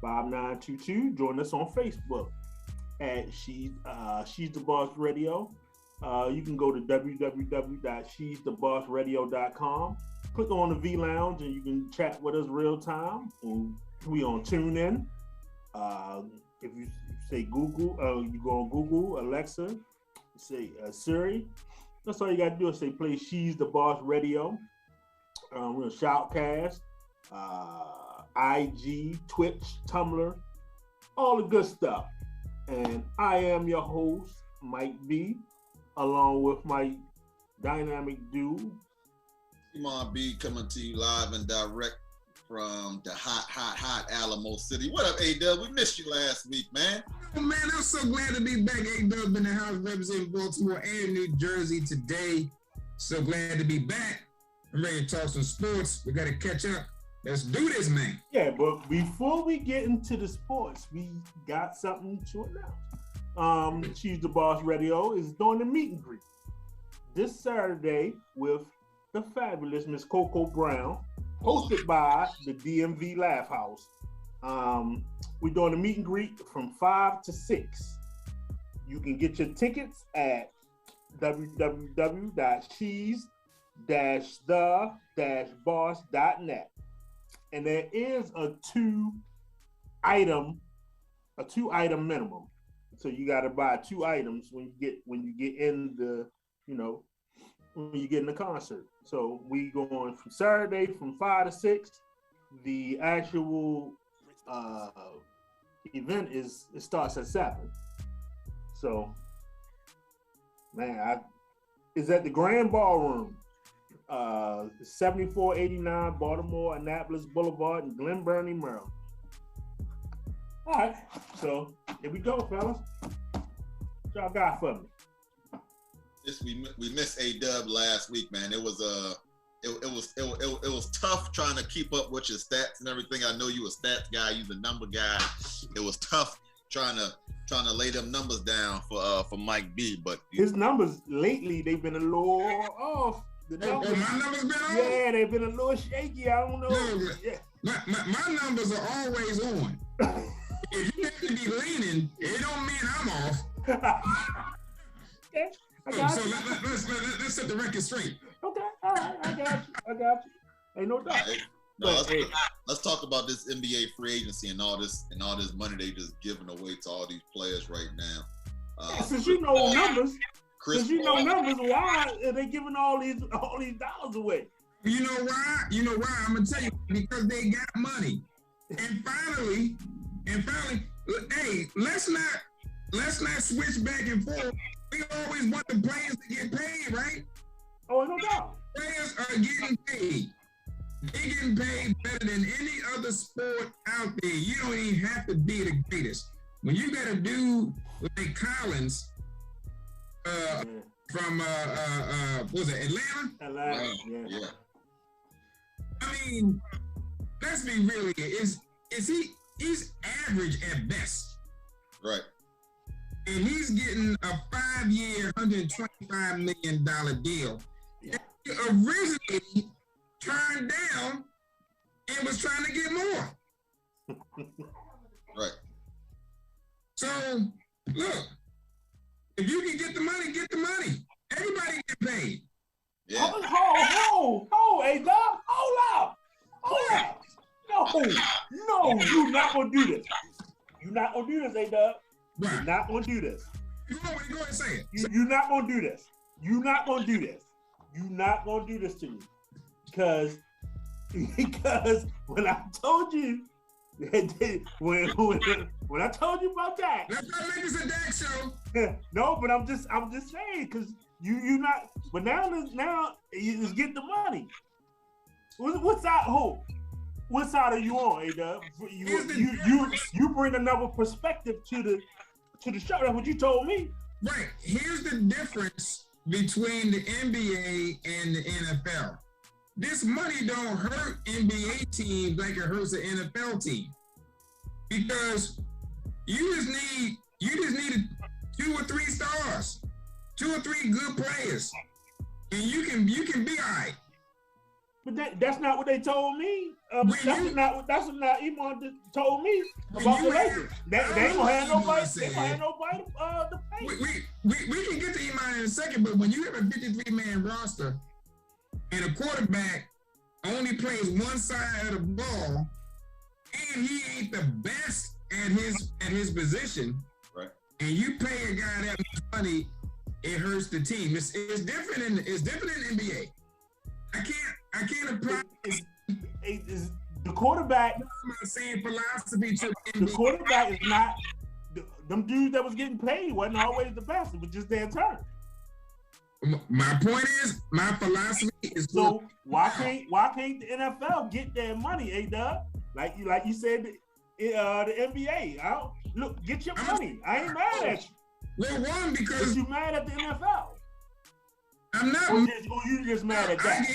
5922. Join us on Facebook at She's the Boss Radio. You can go to www.shesthebossradio.com. Click on the V Lounge and you can chat with us real time. And we on TuneIn. If you say Google, you go on Google, Alexa, say Siri. That's all you got to do is say play She's the Boss Radio. We're on Shoutcast, IG, Twitch, Tumblr, all the good stuff. And I am your host, Mike B, along with my dynamic dude. Come on, B, coming to you live and direct from the hot Alamo City. What up, A-Dub? We missed you last week, man. Oh, man, I'm so glad to be back. A-Dub in the house representing Baltimore and New Jersey today. So glad to be back. I'm ready to talk some sports. We got to catch up. Let's do this, man. Yeah, but before we get into the sports, we got something to announce. She's the Boss Radio is doing the meet and greet this Saturday with the fabulous Miss Coco Brown, hosted by the DMV Laugh House. We're doing a meet and greet from 5 to 6. You can get your tickets at www.she's-the-boss.net. And there is a two item minimum. So you got to buy 2 items when you get in the, when you get in the concert. So we going from Saturday from 5 to 6. The actual event it starts at 7. So, man, it's at the Grand Ballroom, 7489 Baltimore Annapolis Boulevard in Glen Burnie, Maryland. All right, so here we go, fellas. What y'all got for me? We missed A-Dub last week, man. It was tough trying to keep up with your stats and everything. I know you a stats guy, you the number guy. It was tough trying to lay them numbers down for Mike B. But his numbers lately they've been a little off. My numbers been off? Yeah, they've been a little shaky. I don't know. No, my numbers are always on. If you have to be leaning, it don't mean I'm off. Okay. So let's set the record straight. Okay, all right, I got you. Ain't no doubt. Let's talk about this NBA free agency and all this money they just giving away to all these players right now. Since you know numbers, why are they giving all these dollars away? You know why? I'm gonna tell you, because they got money. And finally, hey, let's not switch back and forth. We always want the players to get paid, right? Oh, no doubt. Players are getting paid. They're getting paid better than any other sport out there. You don't even have to be the greatest. When you got a dude like Collins from what was it, Atlanta, yeah. I mean, let's be real here. He's average at best. Right. And he's getting a 5-year, $125 million deal. Yeah. He originally turned down and was trying to get more. Right. So, look, if you can get the money, get the money. Everybody get paid. Yeah. Hold, A-Dub, hold up. No, you're not gonna do this. You're not gonna do this, A-Dub. Right. You're not gonna do this. Go ahead and say it. You're not gonna do this. You're not gonna do this. You're not gonna do this to me. Because when I told you when I told you about that. Let's not make this a Dak show. No, but I'm just saying, because you not, but now you just get the money. What side are you on, A-Dub? You bring another perspective to the show. That's what you told me. Right. Here's the difference between the NBA and the NFL. This money don't hurt NBA teams like it hurts an NFL team, because you just need 2 or 3 stars, 2 or 3 good players, and you can be all right. But that's not what they told me. That's what Iman told me about the Lakers. They ain't gonna have nobody. They gonna have nobody to pay. We can get to Iman in a second, but when you have a 53-man roster and a quarterback only plays one side of the ball, and he ain't the best at his position, right? And you pay a guy that much money, it hurts the team. It's different in NBA. I can't apply. The quarterback. I'm not saying philosophy to the quarterback is not. Them dudes that was getting paid wasn't always the best. It was just their turn. My point is, my philosophy is so why can't the NFL get their money, A-Dub? Like you said, the NBA. Look, get your money. I ain't mad at you. Well, one, because you mad at the NFL. I'm not. Or you just mad at that?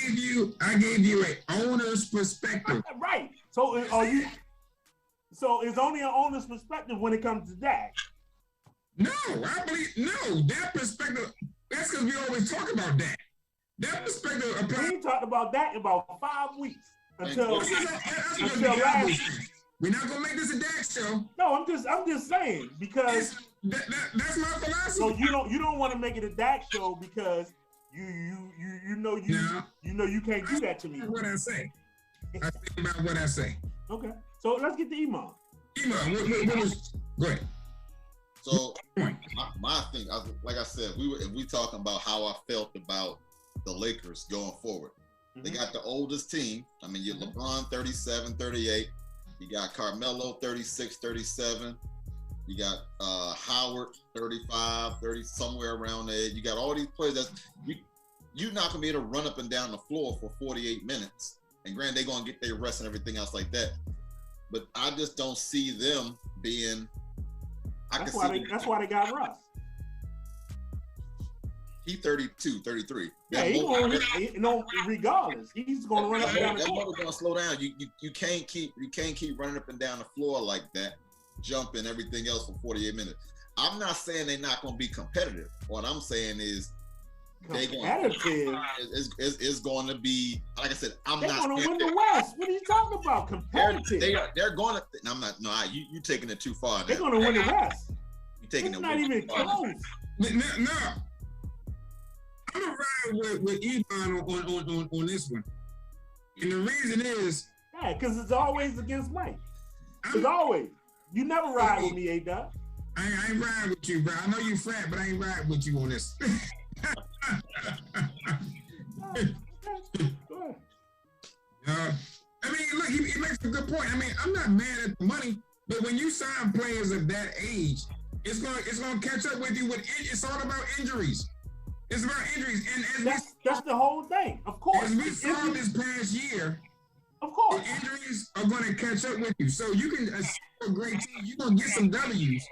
I gave you an owner's perspective. Right. So So it's only an owner's perspective when it comes to that. No, that perspective. That's because we always talk about that. That perspective applies. We talked about that in about 5 weeks until last. We're not gonna make this a Dak show. No, I'm just saying because that's my philosophy. So you don't want to make it a Dak show because you know you can't do that to me. What I say. I think about what I say. Okay, so let's get to Iman. What was go ahead. So my thing, like I said, if we talking about how I felt about the Lakers going forward. Mm-hmm. They got the oldest team. I mean, you LeBron 37, 38. You got Carmelo 36, 37. You got Howard 35, 30, somewhere around there. You got all these players that you're not gonna be able to run up and down the floor for 48 minutes. And granted, they're gonna get their rest and everything else like that. But I just don't see them being. That's why they got Russ. He 32, 33. Yeah, regardless, he's going to run up and down the floor. That going to slow down. You can't keep running up and down the floor like that, jumping everything else for 48 minutes. I'm not saying they're not going to be competitive. What I'm saying is it's going to be, like I said, they're going to win the West. What are you talking about? Competitive. They're going to. I'm not. No, you taking it too far. They're going to win the West. You taking it's it not even close. No. I'm gonna ride with Iman on this one, and the reason is because it's always against Mike. It's always. You never ride with me, A-Dub. I ain't ride with you, bro. I know you fat, but I ain't ride with you on this. I mean, look, he makes a good point. I mean, I'm not mad at the money, but when you sign players of that age, it's gonna catch up with you. It's all about injuries. It's about injuries, and that's the whole thing. Of course, as we saw this past year, of course, the injuries are going to catch up with you. So you can assemble a great team. You're gonna get some W's.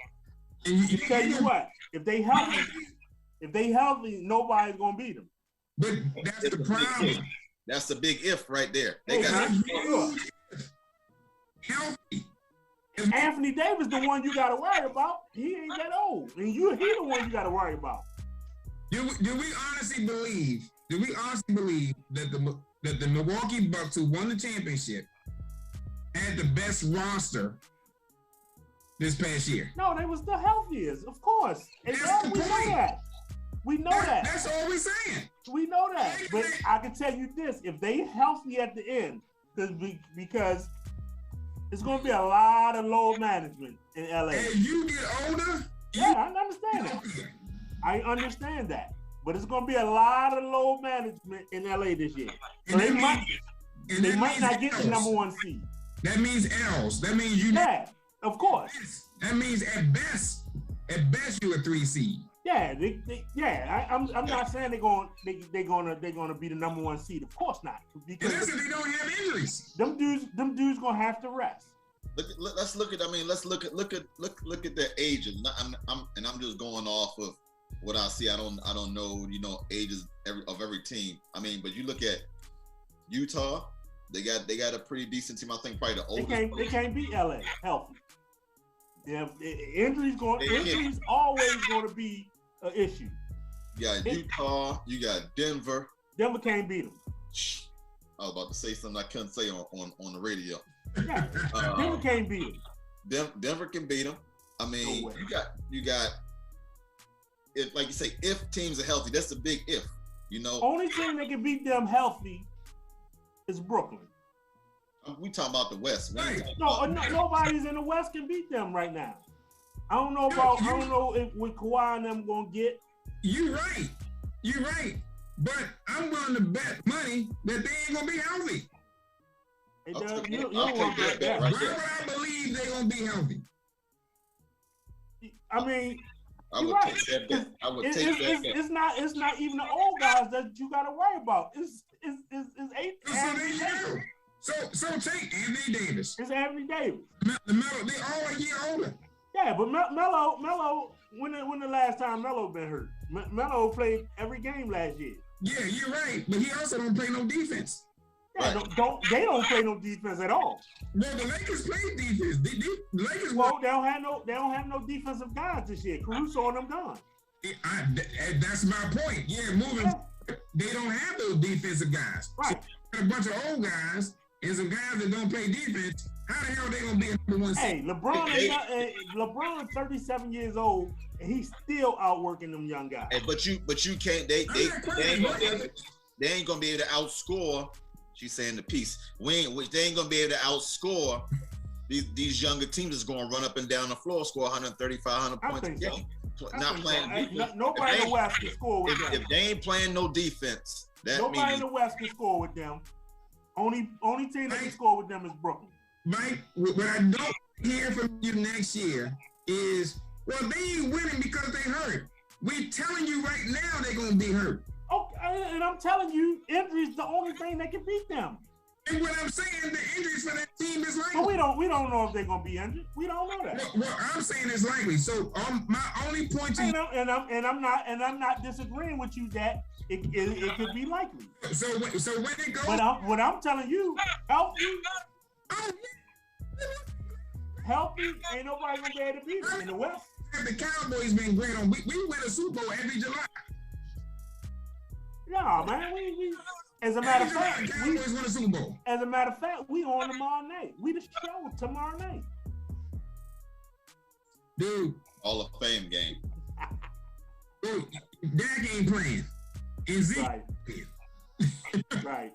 And you tell you what, if they healthy, nobody's gonna beat them. But that's the problem. That's the big if right there. They got healthy. Anthony Davis, the one you got to worry about. He ain't that old, and he the one you got to worry about. Do we honestly believe that the Milwaukee Bucks, who won the championship, had the best roster this past year? No, they was the healthiest, of course. And we know that. We know that. That's all we're saying. We know that. But I can tell you this: if they healthy at the end, because it's going to be a lot of load management in LA. As you get older, I understand that. I understand that. But it's going to be a lot of load management in LA this year. So they might not get the number one seed. That means L's. That means of course. That means at best you're a 3 seed. Yeah, I'm not saying they're gonna be the number one seed. Of course not. Because if they don't have injuries. Them dudes gonna have to rest. Let's look at their age. I'm just going off of what I see. I don't know, ages of every team. I mean, but you look at Utah, they got a pretty decent team. I think probably the oldest. They can't beat LA healthy. Yeah, injuries always going to be an issue. You got Utah, you got Denver. Denver can't beat them. I was about to say something I couldn't say on the radio. Yeah. Denver can't beat them. Denver can beat them. I mean, No way. you got. If, like you say, if teams are healthy, that's a big if. You know, Only team that can beat them healthy is Brooklyn. we talking about the West. Nobody's in the West can beat them right now. I don't know if with Kawhi and them gonna get. You're right. But I'm willing to bet money that they ain't gonna be healthy. I'll take that bet Why right would there. I believe they're gonna be healthy? I mean, I would right. take that bet. I would take that bet. It's not even the old guys that you gotta worry about. It's eight. So take Anthony Davis. It's Anthony Davis. Melo, they all a year older. Yeah, but Melo, when the last time Melo been hurt? Melo played every game last year. Yeah, you're right, but he also don't play no defense. Yeah, they don't play no defense at all. Well, the Lakers play defense. The Lakers. Well, they don't have no defensive guys this year. Caruso and them gone. That's my point. Yeah, moving. They don't have those defensive guys. Right. So a bunch of old guys and some guys that don't play defense. How the hell are they gonna be number one? Hey, LeBron 37 years old, and he's still outworking them young guys. Hey, but you can't. They ain't gonna be able to outscore. She's saying the piece. They ain't gonna be able to outscore these younger teams that's gonna run up and down the floor, score 135, 100 points a game. Not playing defense. Nobody in the West can score with them. If they ain't playing no defense, nobody in the West can score with them. Only team that can score with them is Brooklyn. Mike, what I don't hear from you next year is, well, they ain't winning because they hurt. We telling you right now they're gonna be hurt. Okay, and I'm telling you, injuries the only thing that can beat them. And what I'm saying, the injuries for that team is likely. But we don't know if they're gonna be injured. We don't know that. What I'm saying is likely. So my only point to you, I'm not disagreeing with you that it could be likely. So when it goes, But what I'm telling you, healthy, ain't nobody gonna be able to beat them in the West. The Cowboys been great on. We win a Super Bowl every July. No, man, we as a matter of fact, Cowboys win a Super Bowl. As a matter of fact, we on tomorrow night. We the show tomorrow night. Dude. Hall of Fame game. Dude, Dak ain't playing. And Zeke. Right.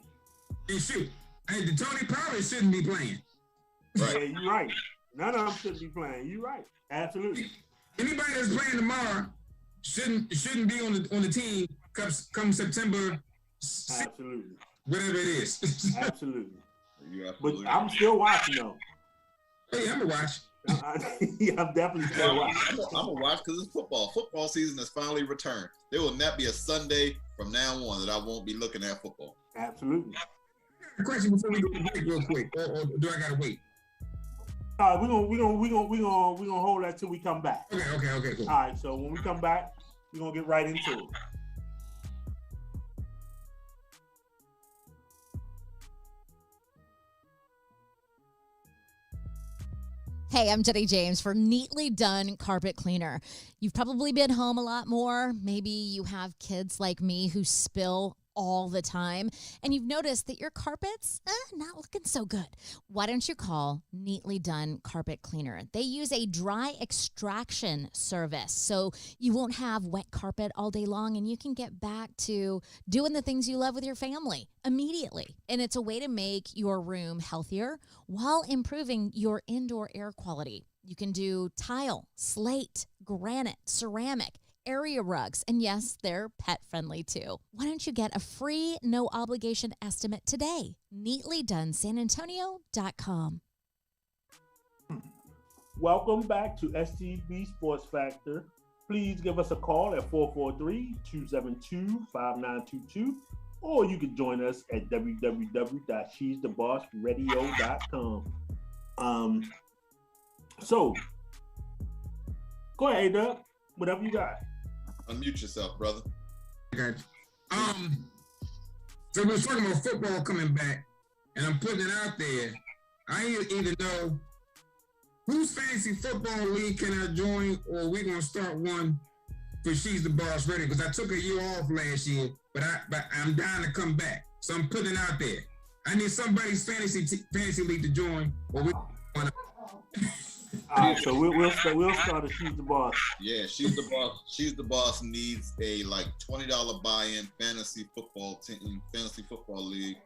And shoot. Hey, the Tony Pollard shouldn't be playing. Right. Yeah, you're right. None of them should be playing. You're right. Absolutely. Anybody that's playing tomorrow shouldn't be on the team come September 6th, absolutely. Whatever it is. Absolutely. But I'm still watching though. Hey, I'm gonna watch. I'm definitely still watching. I'm gonna watch because it's football. Football season has finally returned. There will not be a Sunday from now on that I won't be looking at football. Absolutely. A question before we go to break real quick, or do I gotta wait? All right, we're gonna hold that till we come back. Okay, cool. All right, so when we come back, we're gonna get right into it. Hey, I'm Jenny James for Neatly Done Carpet Cleaner. You've probably been home a lot more. Maybe you have kids like me who spill all the time, and you've noticed that your carpet's not looking so good. Why don't you call Neatly Done Carpet Cleaner? They use a dry extraction service, so you won't have wet carpet all day long, and you can get back to doing the things you love with your family immediately. And it's a way to make your room healthier while improving your indoor air quality. You can do tile, slate, granite, ceramic, area rugs, and yes, they're pet friendly too. Why don't you get a free, no obligation estimate today? NeatlyDoneSanAntonio.com. Welcome back to STB Sports Factor. Please give us a call at 443-272-5922, or you can join us at www.she'sthebossradio.com. So, go ahead, Doug. Whatever you got. Unmute yourself, brother. Okay. So we're talking about football coming back, and I'm putting it out there. I either know whose fantasy football league can I join, or we're gonna start one for She's the Boss Radio, because I took a year off last year, but I'm dying to come back. So I'm putting it out there. I need somebody's fantasy league to join. Or we All right, so we'll start a She's the Boss. Yeah, She's the Boss. She's the Boss needs a like $20 buy-in fantasy football team, fantasy football league.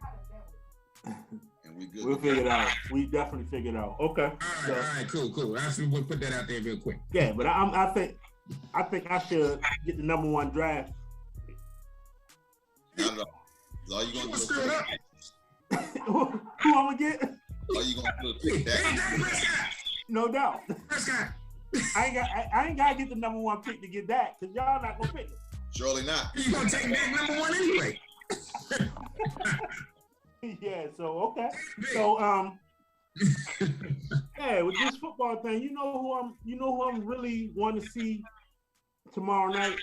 And we good. We'll figure it out. We definitely figure it out. Okay. All right, cool. We'll put that out there real quick. Yeah, but I think I should get the number 1 draft. Not at all. All you gonna do is Screw it up. Who I'm gonna get? all you gonna do is pick that. No doubt. Prescott. I ain't gotta get the number 1 pick to get that, because y'all not gonna pick it. Surely not. You gonna take that number 1 anyway? Yeah, so okay. So yeah, with this football thing, you know who I'm really want to see tomorrow night?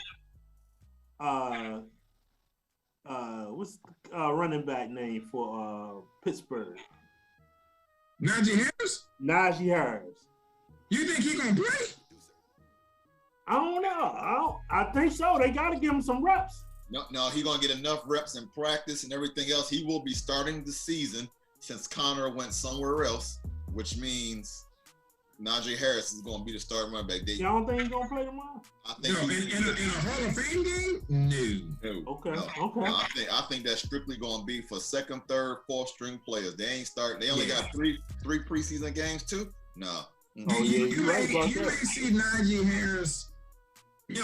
What's running back name for Pittsburgh? Najee Harris? Najee Harris. You think he gonna play? I don't know. I think so. They gotta give him some reps. No, he's gonna get enough reps in practice and everything else. He will be starting the season since Connor went somewhere else, which means Najee Harris is gonna be the starting running back. Y'all don't think he's gonna play tomorrow? I think No, in a Hall of Fame game? No. Okay. No, I think that's strictly gonna be for second, third, fourth string players. They ain't start. They only got three preseason games too. No. Oh yeah, you right may about that. see Najee Harris.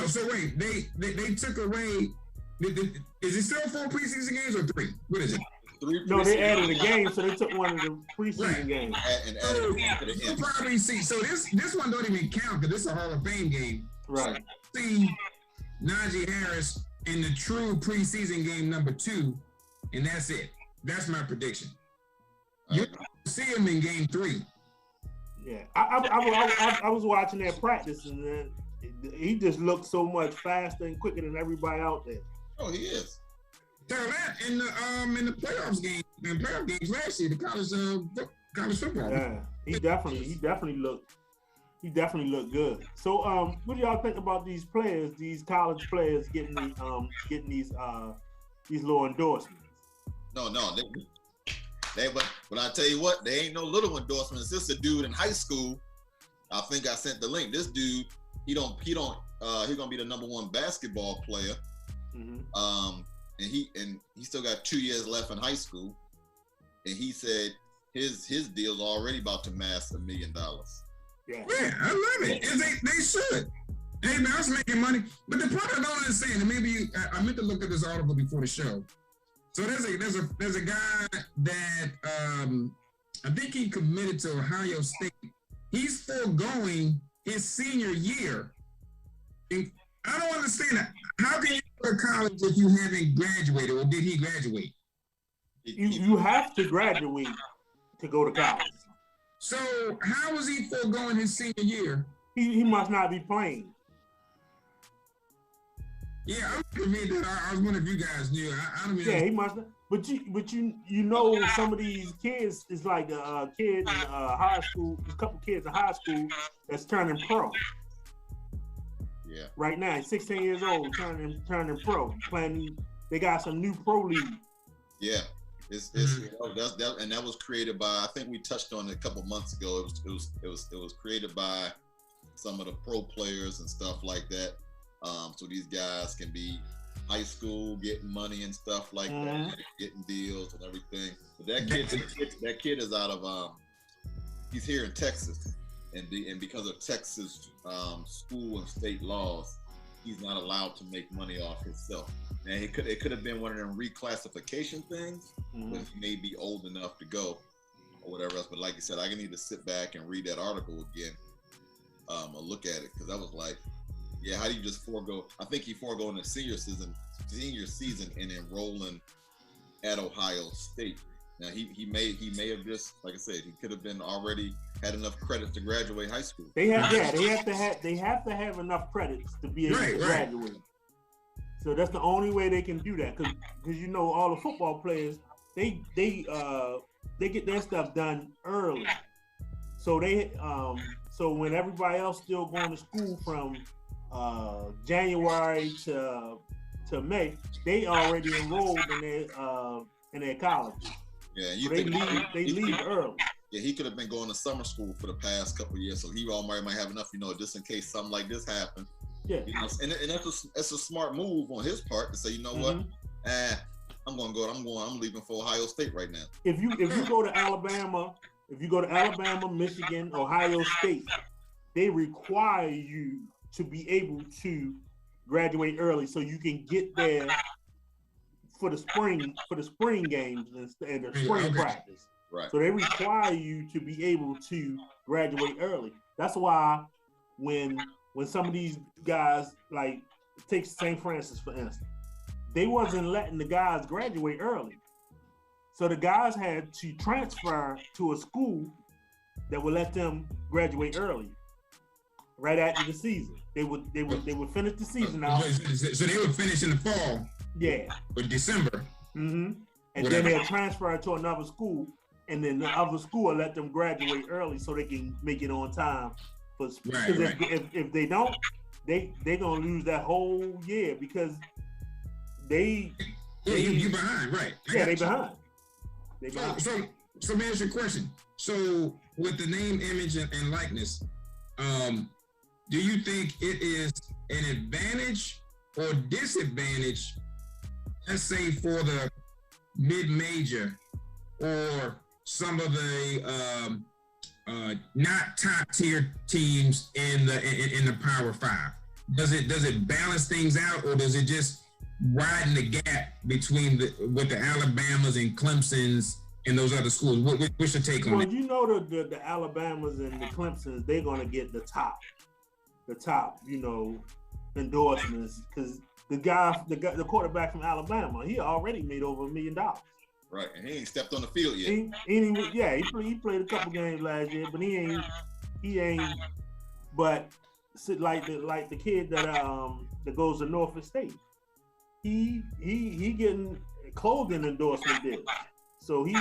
So wait, they took away. Is it still 4 preseason games or 3? What is it? 3 No, they added a game, so they took one of the preseason Right. games. and added a game to the You'll end. probably see. So this one don't even count because this is a Hall of Fame game. Right. See Najee Harris in the true preseason game number 2, and that's it. That's my prediction. You see him in game 3. Yeah, I was watching that practice, and then he just looked so much faster and quicker than everybody out there. Oh, he is. So that in the playoffs game, in playoff games last year, the college football. Yeah, he definitely looked good. So what do y'all think about these players, these college players getting these little endorsements? No, but I tell you what, they ain't no little endorsements. This a dude in high school. I think I sent the link. This dude, he's gonna be the number 1 basketball player. Mm-hmm. And he still got 2 years left in high school. And he said his deal's already about to mass $1 million. Yeah, I love it. And they should. Hey man, I was making money. But the part I don't understand, and maybe I meant to look at this article before the show. So there's a guy that I think he committed to Ohio State. He's foregoing his senior year. And I don't understand that. How can you go to college if you haven't graduated, or did he graduate? you have to graduate to go to college. So how was he foregoing his senior year? He must not be playing. Yeah, I'm convinced that I was wondering if you guys knew. I don't mean. Yeah, he must. But you know some of these kids is like a kid in high school. There's a couple kids in high school that's turning pro. Yeah. Right now, he's 16 years old, turning pro. Playing, they got some new pro league. Yeah. That was created by, I think we touched on it a couple months ago. It was created by some of the pro players and stuff like that. So these guys can be high school, getting money and stuff like that, getting deals and everything. But that kid is out of he's here in Texas, and because of Texas school and state laws, he's not allowed to make money off himself. Now it could have been one of them reclassification things, but he may be old enough to go or whatever else. But like you said, I need to sit back and read that article again, or look at it, because I was like, yeah, how do you just forego? I think he foregoing the senior season and enrolling at Ohio State. Now he may have just, like I said, he could have been already had enough credits to graduate high school. They have to have enough credits to be able to graduate. So that's the only way they can do that, because you know all the football players they get their stuff done early. So so when everybody else still going to school from January to May, they already enrolled in their college. Yeah, so they leave early. Yeah, he could have been going to summer school for the past couple of years, so he already might have enough, just in case something like this happened. Yeah, and that's a smart move on his part to say, you know what, I'm leaving for Ohio State right now. If you go to Alabama, Michigan, Ohio State, they require you to be able to graduate early so you can get there for the spring games and the spring practice. Right. So they require you to be able to graduate early. That's why when some of these guys, like take St. Francis for instance, they wasn't letting the guys graduate early. So the guys had to transfer to a school that would let them graduate early, right after the season. They would finish the season out. So they would finish in the fall. Yeah. Or December. Mm-hmm. And then they'll transfer to another school, and then the other school will let them graduate early so they can make it on time. Because if they don't, they're gonna lose that whole year because you behind, right? They behind. So let me ask you a question. So with the name, image, and likeness, do you think it is an advantage or disadvantage, let's say for the mid-major or some of the not top tier teams in the Power Five? Does it balance things out, or does it just widen the gap between with the Alabamas and Clemsons and those other schools? What's your take on it? Well, the Alabamas and the Clemsons, they're gonna get the top, endorsements, because the quarterback from Alabama, he already made over $1 million. Right, and he ain't stepped on the field yet. He played a couple games last year, but he ain't. But like the kid that goes to Norfolk State, he getting clothing endorsement deals. So he's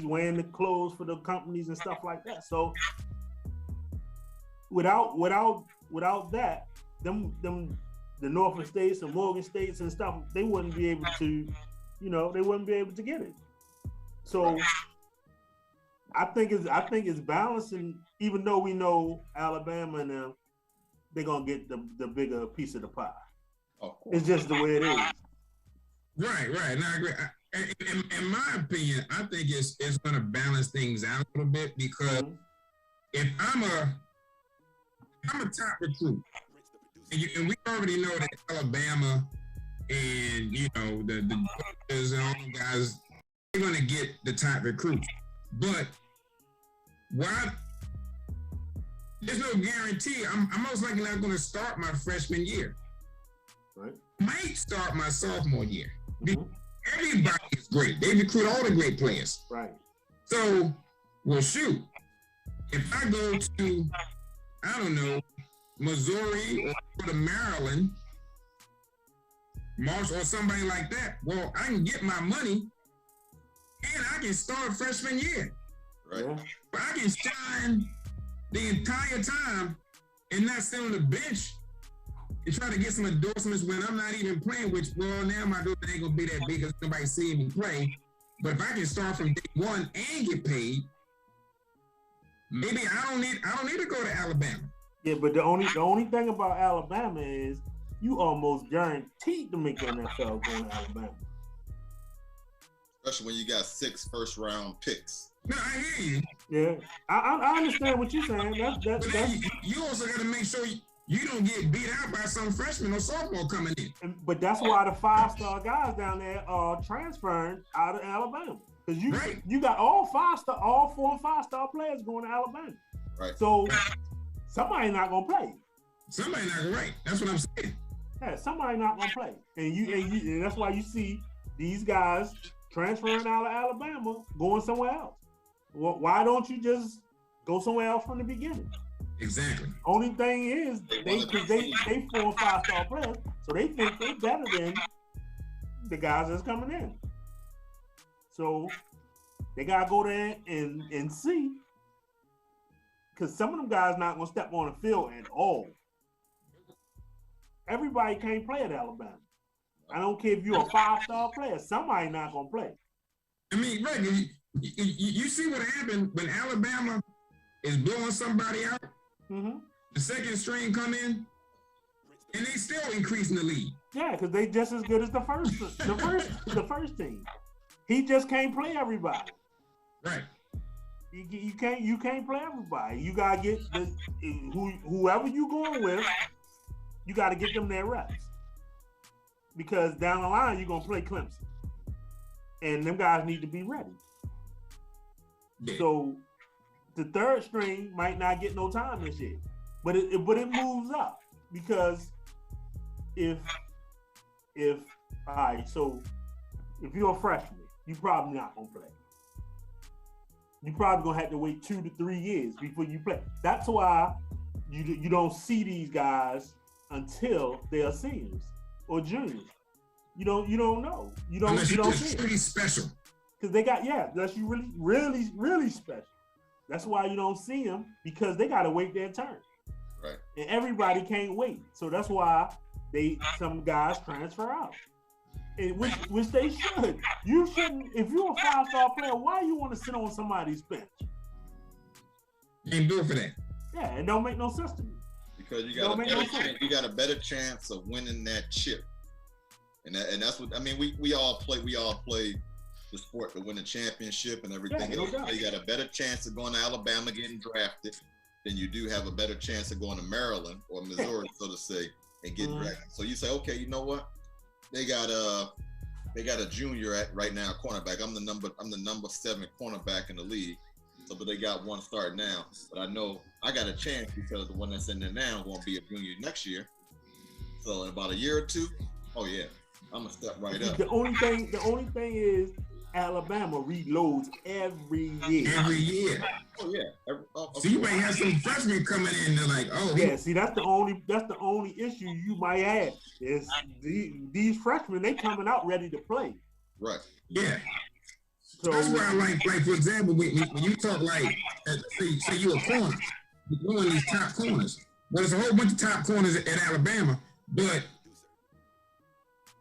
wearing the clothes for the companies and stuff like that. So without that, the Norfolk States and Morgan States and stuff, they wouldn't be able to, get it. So I think it's balancing, even though we know Alabama and them, they're gonna get the bigger piece of the pie. It's just the way it is. Right. And I agree. In my opinion, I think it's going to balance things out a little bit, because if I'm a top recruit, and we already know that Alabama and the Georgias and all the guys, they're going to get the top recruits. But why? There's no guarantee. I'm most likely not going to start my freshman year. Right. Might start my sophomore year. Everybody is great. They recruit all the great players. Right. So, well, shoot. If I go to, I don't know, Missouri or to Maryland, Marsh or somebody like that, well, I can get my money and I can start freshman year. Right. But I can shine the entire time and not sit on the bench and try to get some endorsements when I'm not even playing, which, well, now my door ain't gonna be that big because nobody seeing me play. But if I can start from day one and get paid, maybe I don't need to go to Alabama. Yeah, but the only thing about Alabama is you almost guaranteed to make the NFL going to Alabama. Especially when you got 6 first-round picks. No, I hear you. Yeah, I understand what you're saying. That's you also got to make sure you don't get beat out by some freshman or sophomore coming in. But that's why the 5-star guys down there are transferring out of Alabama, because you got all 4 and 5-star players going to Alabama. Right. So somebody not gonna play. Somebody not gonna right. That's what I'm saying. Yeah, somebody not gonna play, and that's why you see these guys transferring out of Alabama, going somewhere else. Well, why don't you just go somewhere else from the beginning? Exactly. Only thing is they 4 and 5-star players, so they think they're better than the guys that's coming in. So they gotta go there and see, because some of them guys not gonna step on the field at all. Everybody can't play at Alabama. I don't care if you're a 5-star player, somebody not gonna play. I mean, right? You see what happened when Alabama is blowing somebody out. Mm-hmm. The second string come in, and they still increasing the lead. Yeah, because they just as good as the first team. He just can't play everybody. Right. You can't play everybody. You gotta get whoever you going with. You gotta get them their reps, because down the line you're gonna play Clemson, and them guys need to be ready. Yeah. So the third string might not get no time this year, but it moves up, because if all right, so if you're a freshman, you probably not gonna play. You probably gonna have to wait 2 to 3 years before you play. That's why you don't see these guys until they are seniors or juniors. You don't know. You don't see it. Pretty special. Because they got, that's you really special. That's why you don't see them, because they gotta wait their turn. Right. And everybody can't wait. So that's why some guys transfer out. And which they should. You shouldn't. If you're a 5-star player, why you want to sit on somebody's bench? You ain't built for that. Yeah, it don't make no sense to me. Because you got a better chance of winning that chip, and that's what I mean. We all play the sport to win a championship and everything. Yeah, no doubt. You got a better chance of going to Alabama getting drafted than you do have a better chance of going to Maryland or Missouri, so to say, and getting drafted. So you say, okay, you know what? They got a junior at right now, cornerback. I'm the number 7 cornerback in the league. So, but they got one start now. But I know I got a chance, because the one that's in there now won't be a junior next year. So in about a year or two, oh yeah, I'm gonna step right up. The only thing is Alabama reloads every year. Every year. Oh yeah. So you may have some freshmen coming in. They're like, oh yeah. See, that's the only issue you might have is these freshmen. They coming out ready to play. Right. Yeah. So that's why I like for example, when you talk like, say you're a corner, you're going these top corners. Well, there's a whole bunch of top corners at Alabama, but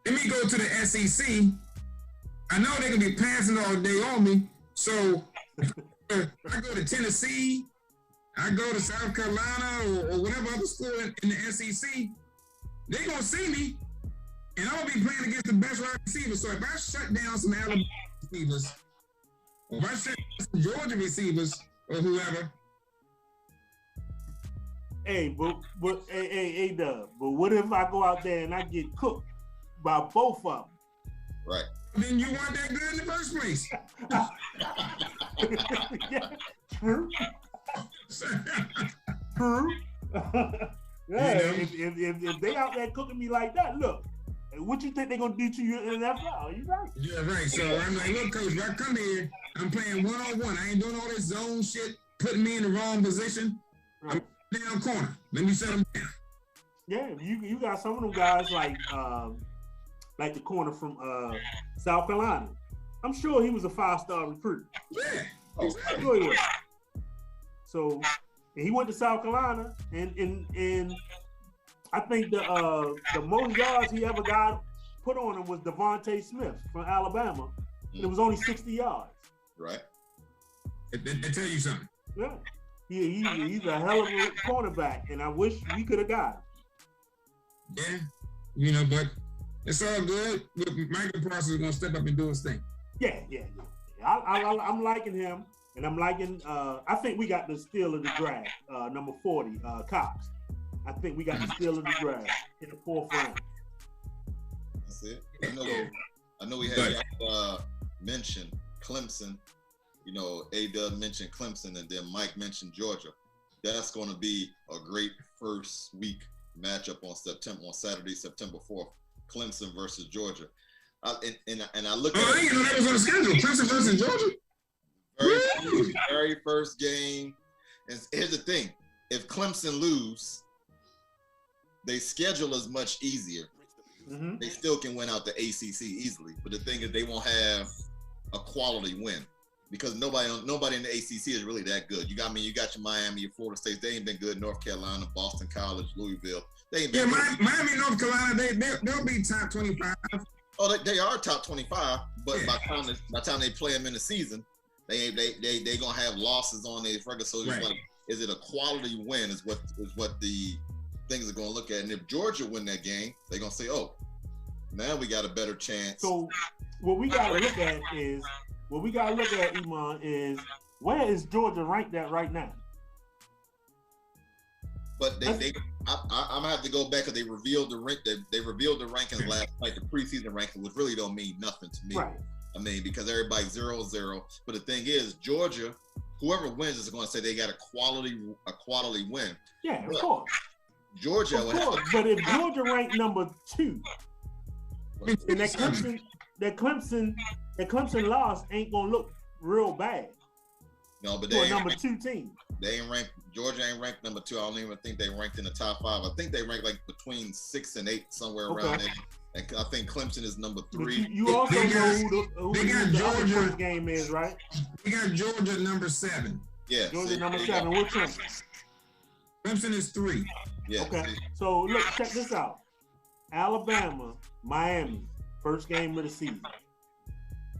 let me go to the SEC. I know they're gonna be passing all day on me, so I go to Tennessee, I go to South Carolina or whatever other school in the SEC, they're gonna see me, and I'm gonna be playing against the best wide receivers. So if I shut down some Alabama receivers, or if I shut down some Georgia receivers or whoever. Hey, but Dub, but what if I go out there and I get cooked by both of them? Right. Then you weren't that good in the first place. Yeah, true. True. Yeah, if they out there cooking me like that, look, what you think they're gonna do to you in the NFL? You right? Yeah, right. So I'm like, look, coach, when I come here, I'm playing 1-on-1. I ain't doing all this zone shit, putting me in the wrong position. Right. I'm down corner. Let me set them down. Yeah, you got some of them guys like the corner from South Carolina. I'm sure he was a 5-star recruit. Yeah. I'm sure he was. So he went to South Carolina, and I think the most yards he ever got put on him was Devontae Smith from Alabama. And it was only 60 yards. Right. They tell you something. Yeah. He's a hell of a cornerback, and I wish we could have got him. Yeah. But it's all good. Michael Parsons is gonna step up and do his thing. Yeah. I'm liking him, and I'm liking. I think we got the steal of the draft, number 40, Cox. I think we got the steal of the draft in the 4th round. That's it. I know we had mentioned Clemson. A-Dub mentioned Clemson, and then Mike mentioned Georgia. That's going to be a great first week matchup on Saturday, September 4th. Clemson versus Georgia. And I look at I didn't know that was on the schedule. Clemson versus Georgia? Very first game. And here's the thing. If Clemson lose, they schedule is much easier. Mm-hmm. They still can win out the ACC easily. But the thing is, they won't have a quality win, because nobody in the ACC is really that good. You got your Miami, your Florida State. They ain't been good. North Carolina, Boston College, Louisville. They ain't been good. Miami, North Carolina, they'll be top 25. Oh, they are top 25, but by the time they play them in the season, they gonna have losses on their regular. So it's like, is it a quality win? Is what the things are gonna look at. And if Georgia win that game, they're gonna say, oh, now we got a better chance. So what we gotta look at, Iman, is where is Georgia ranked at right now? But I'm gonna have to go back because they revealed the rankings last night, the preseason rankings, which really don't mean nothing to me. Right. I mean, because everybody's 0-0. But the thing is, Georgia, whoever wins is going to say they got a quality win. Yeah, of course. Georgia, of course. But if Georgia ranked number 2, then that Clemson loss ain't gonna look real bad. No, but they number 2 team. They ain't ranked. Georgia ain't ranked number 2. I don't even think they ranked in the top 5. I think they ranked like between 6 and 8, somewhere around there. And I think Clemson is number 3. You also know who the first game is, right? They got Georgia number 7. Yeah. Georgia number 7. What's Clemson? Clemson is 3. Yeah. Okay. So look, check this out. Alabama, Miami, first game of the season.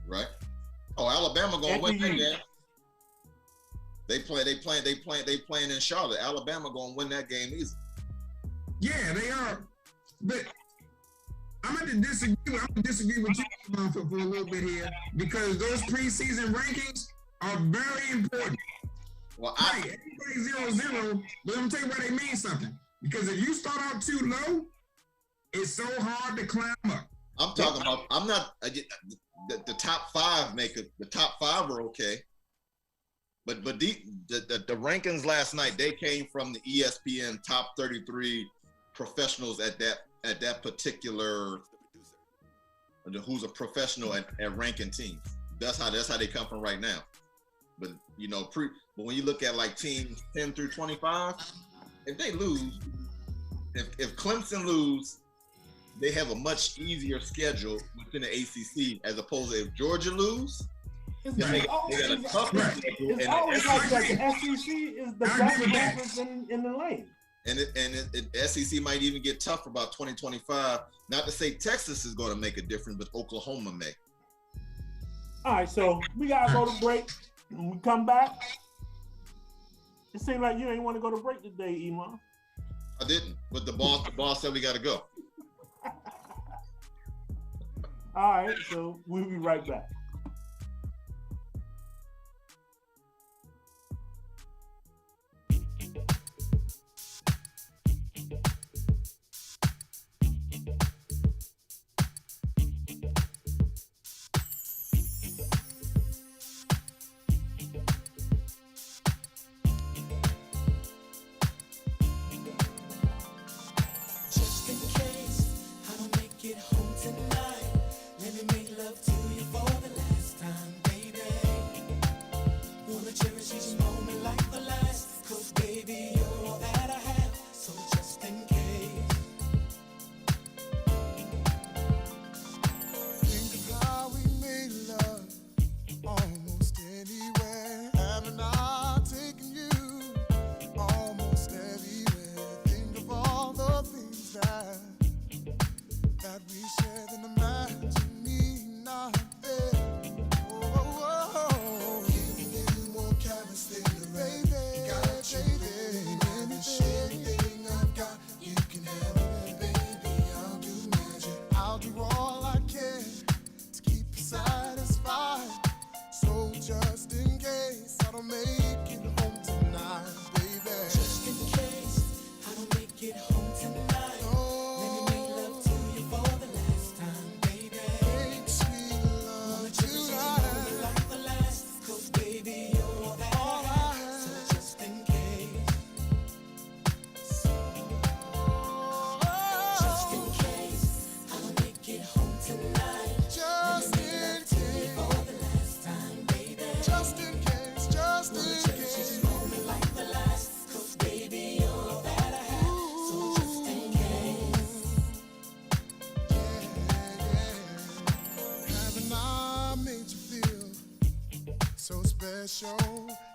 Right. Oh, Alabama gonna win that game. They playing in Charlotte. Alabama gonna win that game easy. Yeah, they are. But I'm gonna disagree with you for a little bit here, because those preseason rankings are very important. Well, everybody's 0-0, but I'm gonna tell you why they mean something. Because if you start out too low, it's so hard to climb up. I'm talking about. I'm not. The top 5 make it. The top 5 are okay. But the rankings last night, they came from the ESPN top 33 professionals at that particular, who's a professional at ranking teams. That's how they come from right now. But but when you look at like teams 10 through 25, if they lose, if Clemson lose, they have a much easier schedule within the ACC as opposed to if Georgia lose. It's always like that. The SEC is the best in the lane. And SEC might even get tougher about 2025. Not to say Texas is going to make a difference, but Oklahoma may. All right, so we got to go to break. When we come back, it seems like you ain't want to go to break today, Iman. I didn't, but the boss said we got to go. All right, so we'll be right back.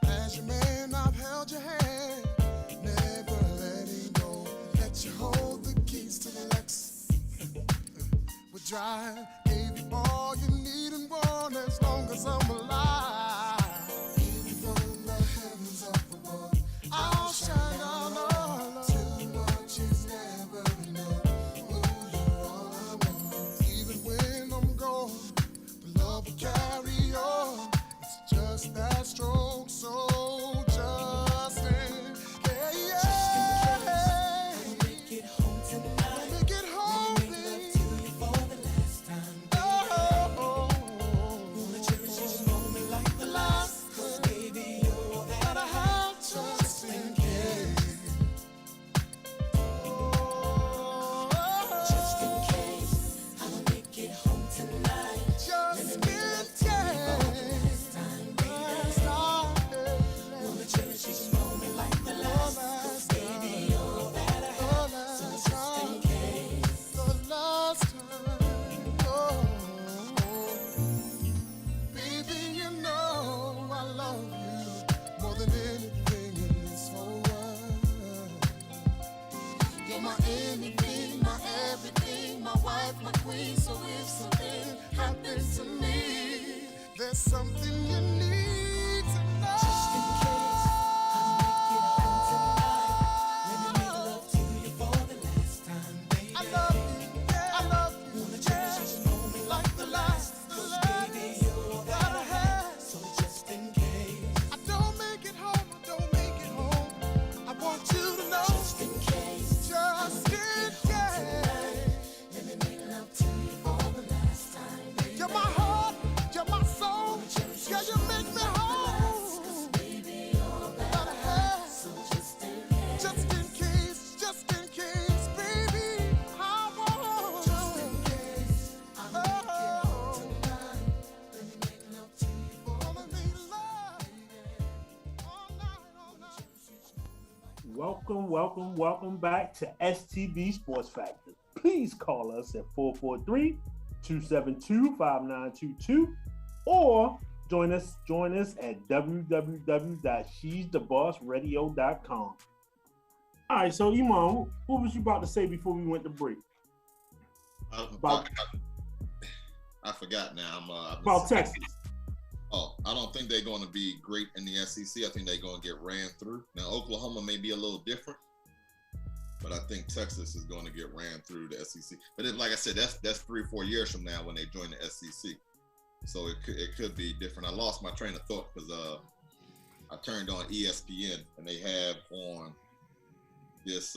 As your man, I've held your hand, never letting go. Let you hold the keys to the Lex. We're driving. You're my anything, my everything, my wife, my queen. So if something happens to me, there's something you need to know. Just in case I make it home tonight, let me make love to you for the last time, baby. I love you, yeah. I love you. Wanna cherish this moment like the last. Cause baby, you're all that I have. So just in case I don't make it home, I don't make it home, I want you to know. Just in case, just in case, let me make love to you for the last time, baby. You're my heart, you're my soul, yeah, you make me whole. Cause baby, you're all that I have. So just in case, just in case, just in case, baby, I want. Just in case I make it home tonight, let me make love to you for the last time, baby. All night, all night. Welcome back to STB Sports Factor. Please call us at 443-272-5922 or join us at www.she'sthebossradio.com. All right, so Iman, what was you about to say before we went to break? I forgot now. About Texas. Oh, I don't think they're going to be great in the SEC. I think they're going to get ran through. Now, Oklahoma may be a little different, but I think Texas is going to get ran through the SEC. But like I said, that's 3-4 years from now when they join the SEC. So it could be different. I lost my train of thought because I turned on ESPN and they have on this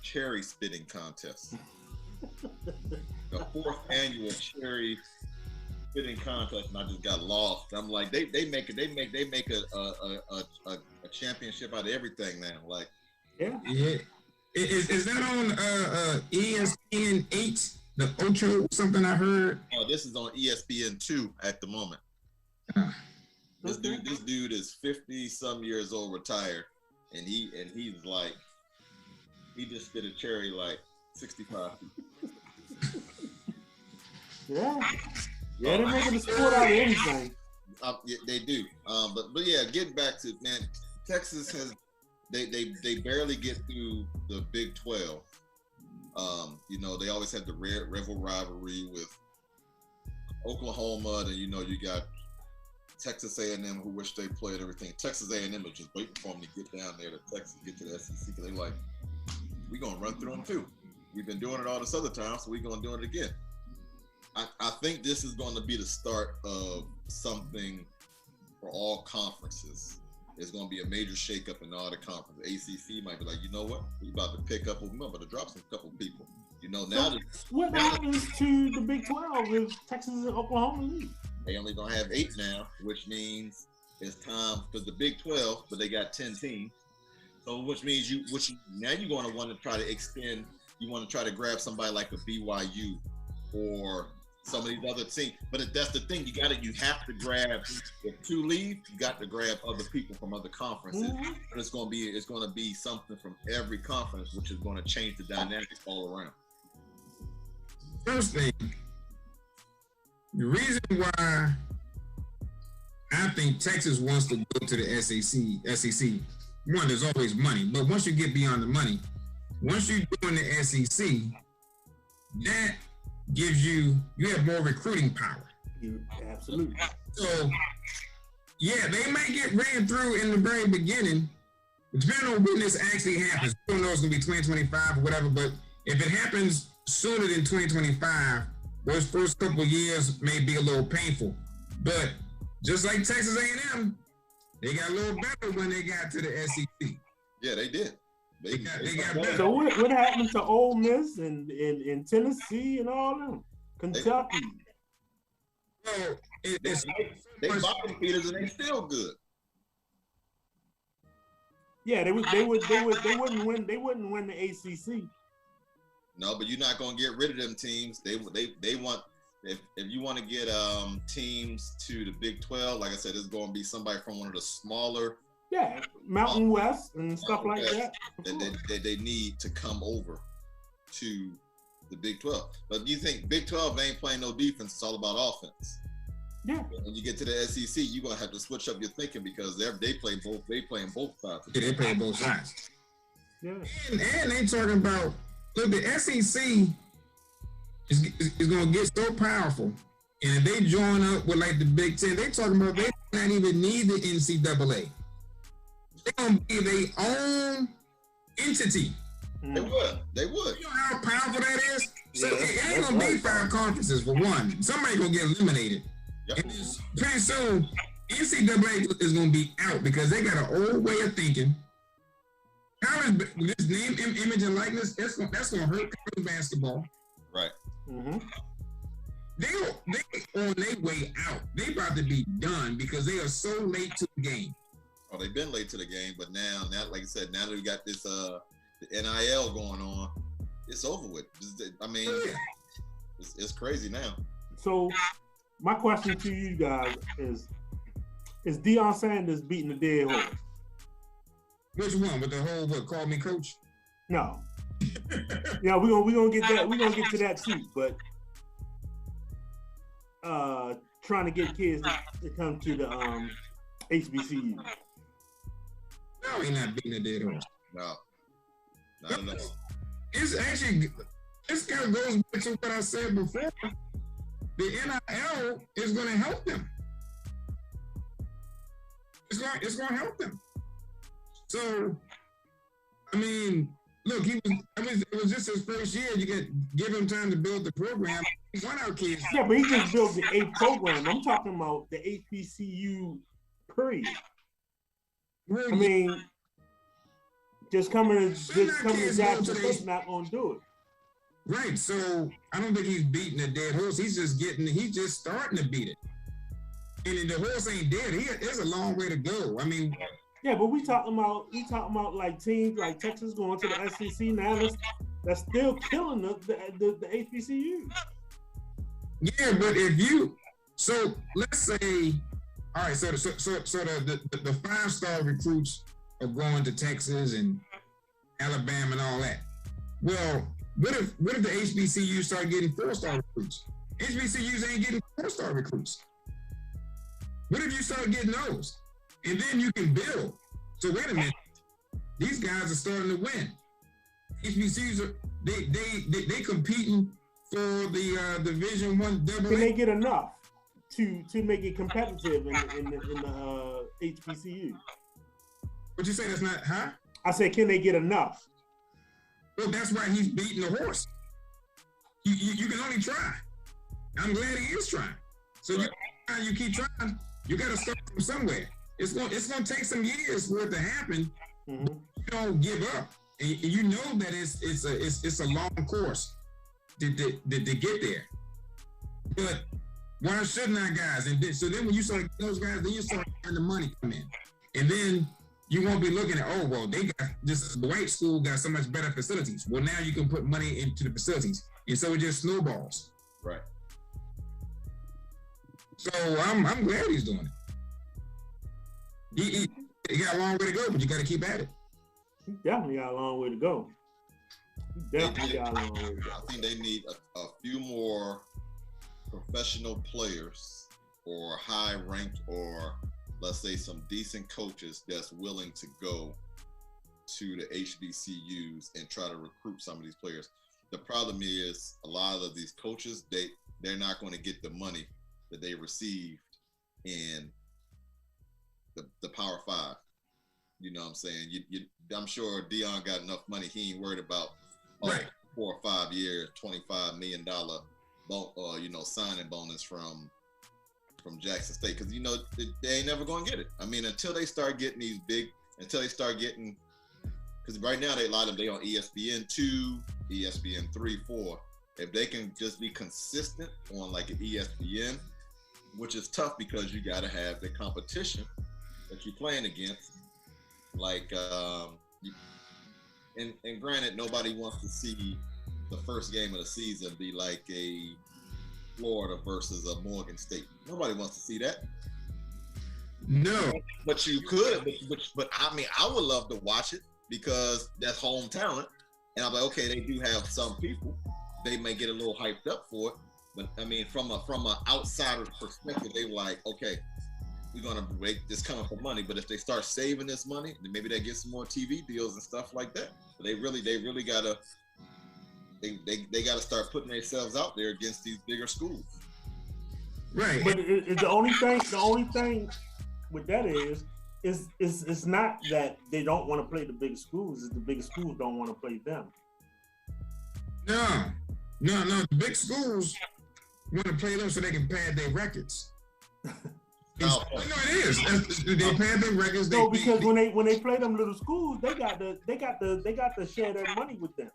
cherry spitting contest. The 4th annual cherry spitting contest, and I just got lost. I'm like, they make a championship out of everything now. Like, Yeah. Is that on ESPN 8, the Ocho, something I heard? this is on ESPN 2 at the moment. This dude is 50 some years old, retired, and he's like, he just spit a cherry like 65 feet. Yeah, they're making a sport out of anything. Yeah, they do. But yeah, getting back to, man, Texas has they barely get through the Big 12. You know, they always have the rival rivalry with Oklahoma. Then you got Texas A&M, who wish they played everything. Texas A&M is just waiting for them to get down there to Texas, get to the SEC. Because they like, we're gonna run through them too. We've been doing it all this other time, so we're gonna do it again. I think this is going to be the start of something for all conferences. There's going to be a major shakeup in all the conferences. ACC might be like, you know what? We're about to pick up. We're about to drop some couple people. You know, now so what happens to the Big 12 if Texas and Oklahoma leave? They only going to have 8 now, which means it's time because the Big 12, but they got 10 teams. So which means now you're going to want to try to extend. You want to try to grab somebody like a BYU or some of these other teams. But that's the thing, you have to grab, if 2 leave, you got to grab other people from other conferences. Mm-hmm. But it's going to be something from every conference, which is going to change the dynamics all around. First thing, the reason why I think Texas wants to go to the SEC, one, there's always money, but once you get beyond the money, once you join the SEC, that gives you have more recruiting power. Absolutely. So, yeah, they may get ran through in the very beginning, depending on when this actually happens. We don't know it's going to be 2025 or whatever, but if it happens sooner than 2025, those first couple of years may be a little painful. But just like Texas A&M, they got a little better when they got to the SEC. Yeah, they did. They got better. So what happened to Ole Miss and Tennessee and all them? Kentucky. Well, they bottom feeders and they still good. Yeah, they wouldn't win. They wouldn't win the ACC. No, but you're not gonna get rid of them teams. They want, if you want to get teams to the Big 12, like I said, it's going to be somebody from one of the smaller. Yeah, Mountain West and stuff like that. They need to come over to the Big 12. But you think Big 12 ain't playing no defense? It's all about offense. Yeah. When you get to the SEC, you're gonna have to switch up your thinking because they play both. They playing both sides. Yeah, they play both sides. Yeah. And they talking about, look, the SEC is going to get so powerful. And if they join up with like the Big Ten, they talking about they not even need the NCAA. They're going to be their own entity. They would. They would. You know how powerful that is? So Yeah, it ain't going to be 5 conferences for one. Somebody going to get eliminated. Yep. And pretty soon, NCAA is going to be out because they got an old way of thinking. College, this name, image, and likeness, that's going to hurt college basketball. Right. Mm-hmm. They on their way out. They about to be done because they are so late to the game. Oh, they've been late to the game, but now, like I said, now that we got this the NIL going on, it's over with. I mean, it's crazy now. So, my question to you guys is Deion Sanders beating the dead horse? Which one? With the whole what? Call me coach? No. Yeah, we're gonna get that. We're gonna get to that too. But trying to get kids to come to the HBCU. No, he's not beating the dead horse. No, not enough. It's actually, this kind of goes back to what I said before. The NIL is going to help them. It's going to help them. So, I mean, look, it was just his first year. You could give him time to build the program. He's one of our kids. Yeah, but he just built the A program. I'm talking about the HBCU period. I mean, just coming to Jackson State's not gonna do it. Right. So I don't think he's beating a dead horse. He's just starting to beat it. And the horse ain't dead. There's a long way to go. I mean, yeah, but we talking about like teams like Texas going to the SEC now. That's still killing the HBCU. Yeah, but so let's say, all right, so the 5-star recruits are going to Texas and Alabama and all that. Well, what if the HBCUs start getting 4-star recruits? HBCUs ain't getting 4-star recruits. What if you start getting those? And then you can build. So wait a minute, these guys are starting to win. HBCUs are they competing for the Division I double. Can they get enough to make it competitive in the HBCU? What you say? That's not, huh? I said, can they get enough? Well, that's why he's beating the horse. You can only try. I'm glad he is trying. So you keep trying. You got to start from somewhere. It's going to take some years for it to happen. Mm-hmm. You don't give up, and you know that it's a long course to get there. But why shouldn't our guys? And so then when you start getting those guys, then you start having the money come in, and then you won't be looking at, oh well, they got this. The white school got so much better facilities. Well, now you can put money into the facilities, and so it just snowballs. Right. So I'm glad he's doing it. He got a long way to go, but you got to keep at it. He definitely got a long way to go. I think they need a few more professional players or high ranked, or let's say some decent coaches that's willing to go to the HBCUs and try to recruit some of these players. The problem is a lot of these coaches, they're not going to get the money that they received in the Power 5. You know what I'm saying? I'm sure Deion got enough money. He ain't worried about 4 or 5 years, $25 million, signing bonus from Jackson State, because they ain't never gonna get it. I mean, until they start getting because right now a lot of them they on ESPN 2, ESPN 3, 4. If they can just be consistent on like an ESPN, which is tough because you got to have the competition that you're playing against. Like, and granted, nobody wants to see the first game of the season be like a Florida versus a Morgan State. Nobody wants to see that. No, but you could. But I mean, I would love to watch it because that's home talent. And I'm like, okay, they do have some people. They may get a little hyped up for it. But I mean, from an outsider's perspective, they were like, okay, we're gonna make this coming for money. But if they start saving this money, then maybe they get some more TV deals and stuff like that. But they really gotta start putting themselves out there against these bigger schools. Right. But the only thing with that is it's not that they don't want to play the big schools, it's the big schools don't want to play them. No. The big schools want to play them so they can pad their records. No, it is. They pad their records. No, because when they play them little schools, they got to share their money with them.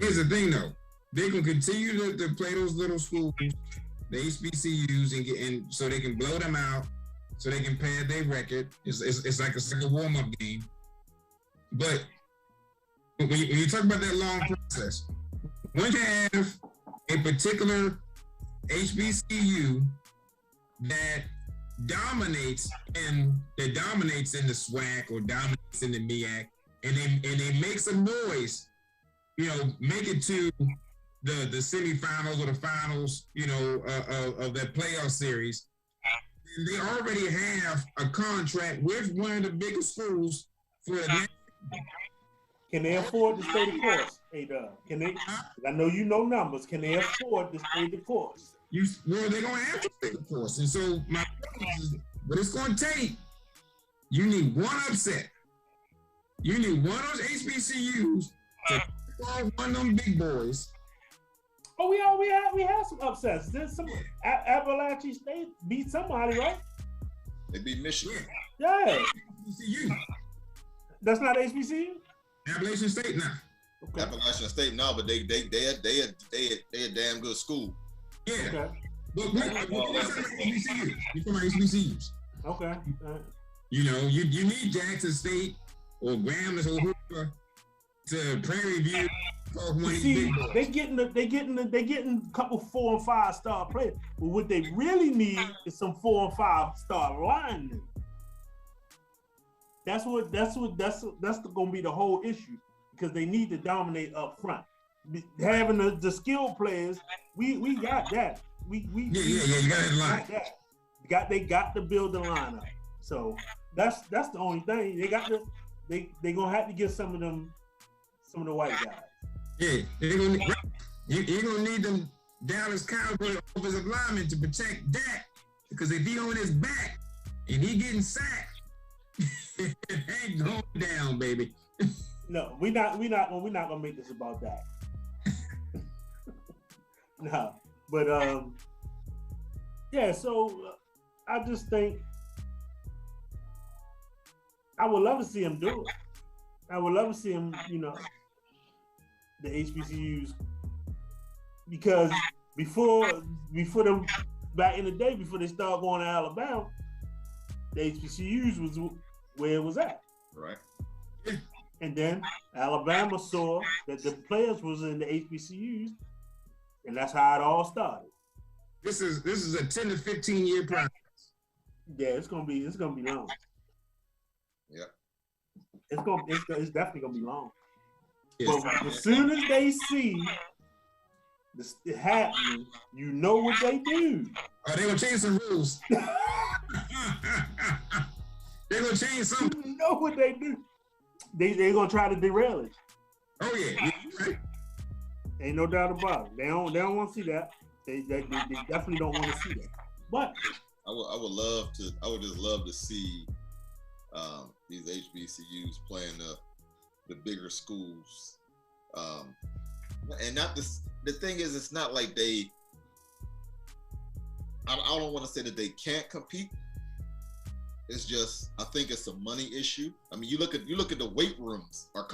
Here's the thing, though. They can continue to play those little schools, the HBCUs, and so they can blow them out, so they can pad their record. It's like a warm-up game. But when you talk about that long process, once you have a particular HBCU that dominates in the SWAC or dominates in the MEAC, and they make some noise, make it to the semifinals or the finals, of that playoff series. And they already have a contract with one of the biggest schools for the next. Can they afford to stay the course? Hey, can they? I know you know numbers. Can they afford to stay the course? They're going to have to stay the course. And so my question is, what it's going to take, you need one upset. You need one of those HBCUs to call one of them big boys. Oh, we had some upsets. There's some Appalachian State beat somebody, right? They beat Michigan. Yeah. HBCU. That's not HBCU? Appalachian State now. Okay. Appalachian State now, but they a damn good school. Yeah. Okay. But we're talking about HBCUs. We're talking about HBCUs. Okay. You need Jackson State or Graham or whoever to Prairie View. See, they getting a couple 4 and 5 star players, but what they really need is some 4 and 5 star linemen. That's gonna be the whole issue, because they need to dominate up front. Having the skilled players, we got that. You got that. They got to build the lineup. So that's the only thing. They gonna have to get some of the white guys. Yeah, you're gonna need them Dallas Cowboy offensive linemen to protect Dak, because if he on his back and he getting sacked, it ain't going down, baby. No, we're not gonna make this about that. No, but yeah. So I just think I would love to see him do it. I would love to see him, the HBCUs, because before them, back in the day, before they started going to Alabama, the HBCUs was where it was at. Right. And then Alabama saw that the players was in the HBCUs, and that's how it all started. This is a 10 to 15 year process. Yeah, it's gonna be long. Yeah. It's definitely gonna be long. Yes. But as soon as they see this happening, you know what they do. Oh, they gonna change some rules. They gonna change something. You know what they do. They're gonna try to derail it. Oh yeah, right. Ain't no doubt about it. They don't want to see that. They definitely don't want to see that. But I would just love to see these HBCUs playing the bigger schools. And not this. The thing is, it's not like they. I don't want to say that they can't compete. It's just, I think it's a money issue. I mean, you look at the weight rooms are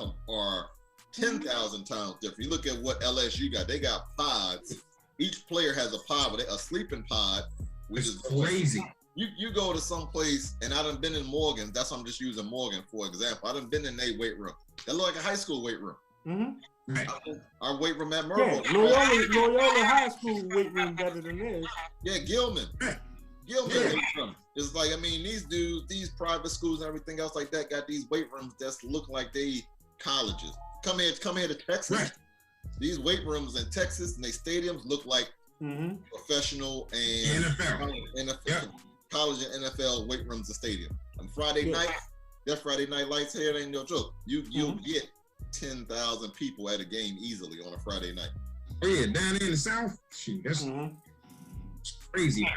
10,000 times different. You look at what LSU got. They got pods. Each player has a pod, a sleeping pod, which is crazy. You go to some place, and I done been in Morgan. That's why I'm just using Morgan for example. I done been in their weight room. That look like a high school weight room. Mm-hmm. Right. Our weight room at Merle. Yeah, Loyola High School weight room better than this. Yeah, Gilman. It's like, I mean, these dudes, these private schools and everything else like that got these weight rooms that look like they colleges. Come here to Texas. Right. These weight rooms in Texas and they stadiums look like professional and NFL. NFL. Yep. college and NFL weight rooms and stadium. On Friday night, that Friday night lights here ain't no joke. You'll get 10,000 people at a game easily on a Friday night. Oh yeah, down there in the South, shoot, that's crazy.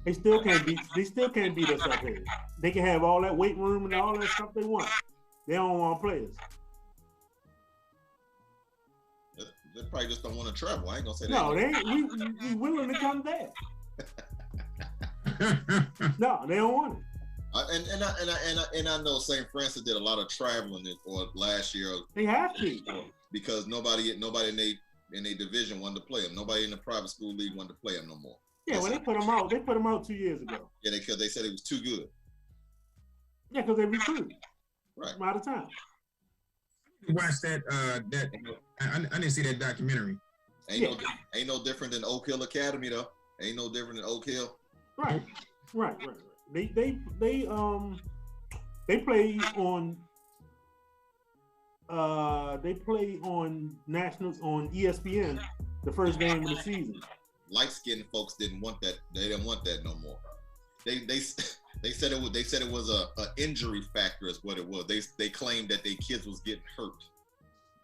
They still can't beat us up here. They can have all that weight room and all that stuff they want. They don't want players. They probably just don't want to travel. I ain't gonna say that. No, they ain't. We willing to come there. No, they don't want it. And I know St. Francis did a lot of traveling last year. They have to because nobody in their division wanted to play them. Nobody in the private school league wanted to play them no more. Yeah, when they put them out, 2 years ago. Yeah, they said it was too good. Yeah, because they recruited. Right. From out of town. Watch that. I didn't see that documentary. Ain't no different than Oak Hill Academy though. Ain't no different than Oak Hill. Right. They play on. They play on nationals on ESPN the first game of the season. Light-skinned folks didn't want that. They didn't want that no more. They said it was a injury factor is what it was. They claimed that their kids was getting hurt.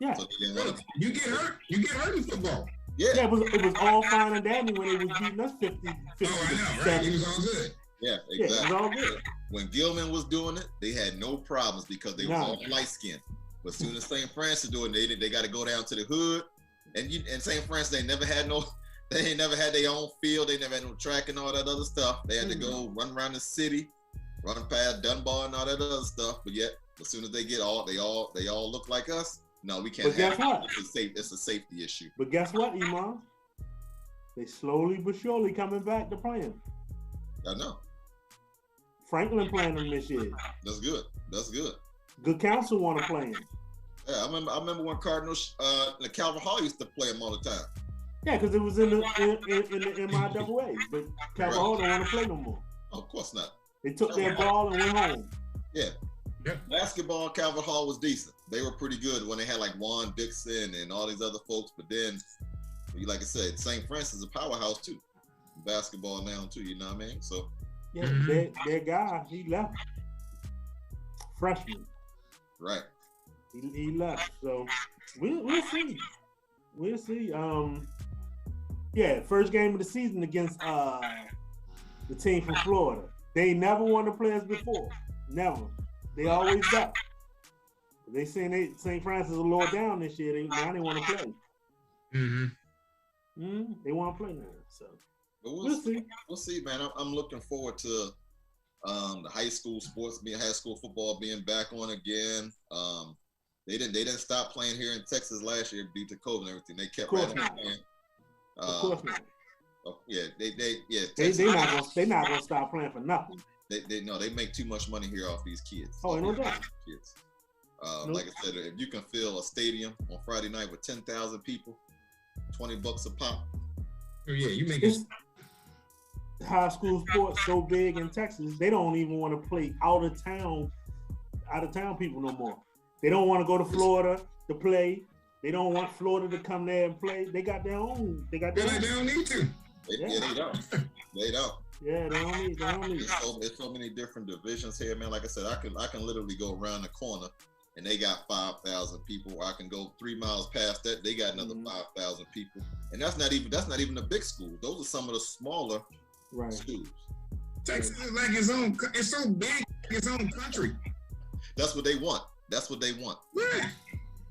Yeah. So they didn't want to. You get hurt. You get hurt in football. Yeah. It was all fine and dandy when they was beating us 50. Oh, I know, right? It was all good. Yeah, exactly. Yeah, it was all good. When Gilman was doing it, they had no problems because they was all light-skinned. But as soon as St. Francis doing it, they got to go down to the hood. And St. Francis, they ain't never had their own field. They never had no track and all that other stuff. They had to go run around the city, run past Dunbar and all that other stuff. But yet, as soon as they all look like us. No, we can't. But guess what? It's a safety issue. But guess what, Iman? They slowly but surely coming back to playing. I know. Franklin playing them this year. That's good. Good counsel want to play him. Yeah, I remember when Cardinals, the Calvin Hall used to play him all the time. Yeah, because it was in the MIAA, but Calvin Hall don't want to play no more. Oh, of course not. They took their ball and went home. Yeah. Basketball, Calvin Hall was decent. They were pretty good when they had like Juan Dixon and all these other folks. But then, like I said, St. Francis is a powerhouse too. Basketball now too, you know what I mean? So yeah, their guy, he left. Freshman. Right. He left. So we'll see. We'll see. Yeah, first game of the season against the team from Florida. They never won the players before. Never. They always got. They saying St. Francis is a little down this year. Now they want to play. They want to play now. So we'll see. We'll see, man. I'm looking forward to the high school football being back on again. They didn't stop playing here in Texas last year due to COVID and everything. They kept right on playing. Of course not. Yeah, they're not gonna stop playing for nothing. They make too much money here off these kids. Oh, no doubt. Kids. Like I said, if you can fill a stadium on Friday night with 10,000 people, $20 a pop. Oh yeah, you make it. High school sports so big in Texas, they don't even want to play out of town people no more. They don't want to go to Florida to play. They don't want Florida to come there and play. They got their own. They don't need to. They don't. They don't. Yeah, they don't need. There's so many different divisions here, man. Like I said, I can literally go around the corner and they got 5,000 people. Or I can go 3 miles past that. They got another 5,000 people. And that's not even the big schools. Those are some of the smaller schools. Texas is like its own. It's so big, its own country. That's what they want. Yeah.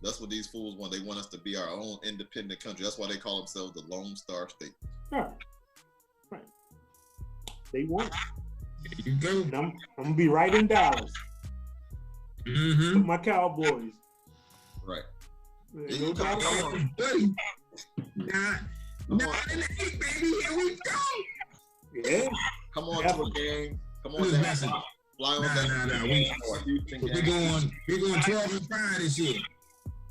That's what these fools want. They want us to be our own independent country. That's why they call themselves the Lone Star State. Right. They want. There you go. I'm gonna be right in Dallas. With my Cowboys. Right. No doubt. Nah, in the 8, baby. Here we go. Yeah. Come on to the game. Come on down. Fly on Nah. We're going 12-5 this year.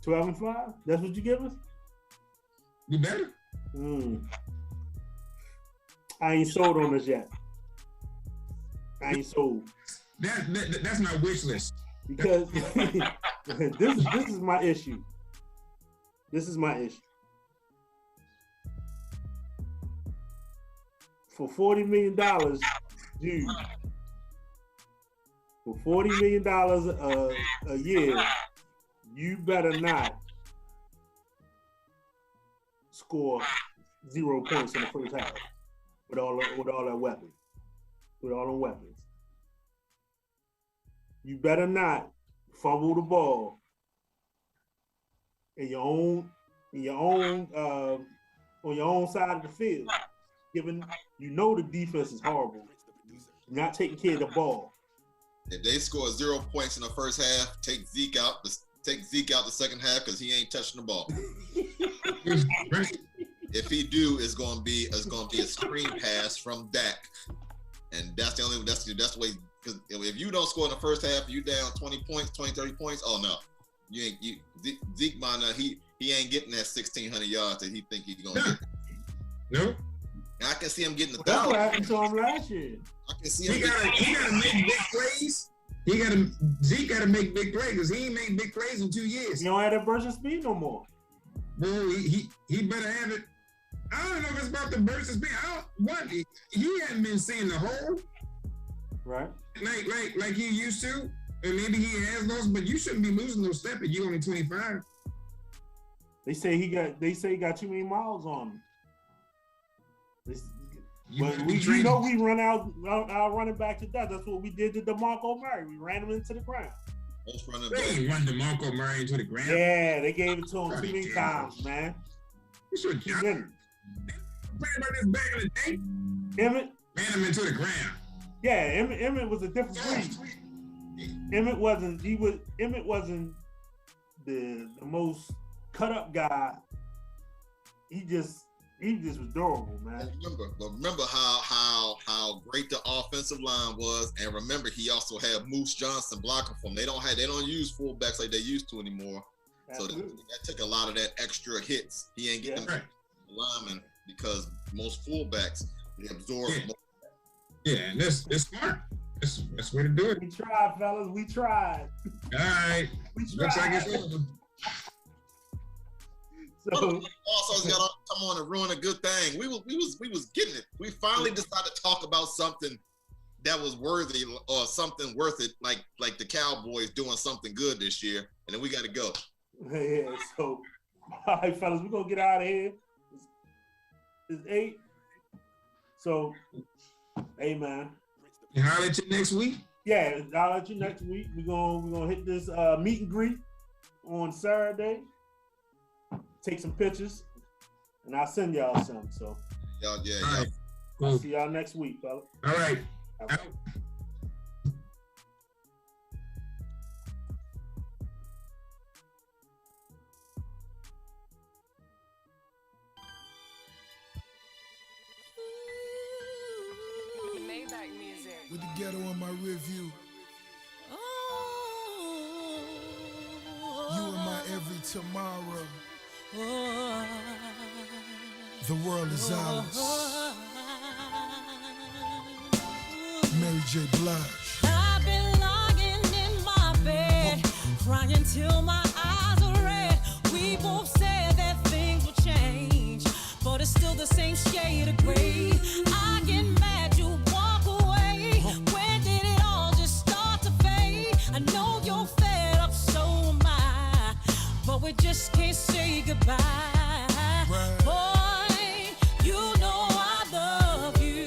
12-5? That's what you give us? You better. I ain't sold on us yet. I ain't sold. That's my wish list. Because this is my issue. For $40 million, dude, for $40 million a year, you better not score 0 points in the first half with all that weapons, with all the weapons. You better not fumble the ball in your own on your own side of the field. Given the defense is horrible, you're not taking care of the ball. If they score 0 points in the first half, take Zeke out the second half because he ain't touching the ball. If he do, it's gonna be a screen pass from Dak, and that's the way. Because if you don't score in the first half, you down 20 points, 20, 30 points. Oh no, Zeke might not. He ain't getting that 1,600 yards that he think he's gonna get. No. I can see him getting the That's 1,000. what happened to him last year. I can see him. He gotta make big plays. Zeke gotta make big plays because he ain't made big plays in 2 years. He don't have that burst of speed no more. Well, he better have it. I don't know if it's about the burst of speed. He hadn't been seeing the hole. Right. Like he used to. And maybe he has lost, but you shouldn't be losing those steps if you're only 25. They say he got too many miles on him. But we run out running back to death. That's what we did to DeMarco Murray. We ran him into the ground. They ain't run DeMarco Murray into the ground. Yeah, they gave it to him too many times, man. You should Too many. Play about this back in the day. Emmett ran him into the ground. Yeah, Emmett was a different breed. Emmett wasn't the most cut up guy. He just was durable, man. Remember how great the offensive line was, and remember he also had Moose Johnson blocking for him. They don't use fullbacks like they used to anymore. Absolutely. So that took a lot of that extra hits. He ain't getting them linemen because most fullbacks they absorb. Yeah, and that's smart. That's the way to do it. We tried, fellas. We tried. All right. Looks like it's over. So also got to come on and ruin a good thing. We was getting it. We finally decided to talk about something that was worthy or something worth it, like the Cowboys doing something good this year, and then we got to go. Yeah. So, all right, fellas, we're gonna get out of here. It's 8. So, hey, man. And I'll let you next week. Yeah, I'll let you next week. We're gonna hit this meet and greet on Saturday. Take some pictures, and I'll send y'all some. So, y'all. Right. Cool. I'll see y'all next week, fella. All right. Out. With the ghetto on my rear view. You and my every tomorrow. The world is ours. Mary J. Blige. I've been lying in my bed, crying till my eyes are red. We both said that things will change, but it's still the same shade of gray. I get mad, you walk away. When did it all just start to fade? I know you're fed up, so am I, but we just can't say goodbye. Right. Boy, you know I love you,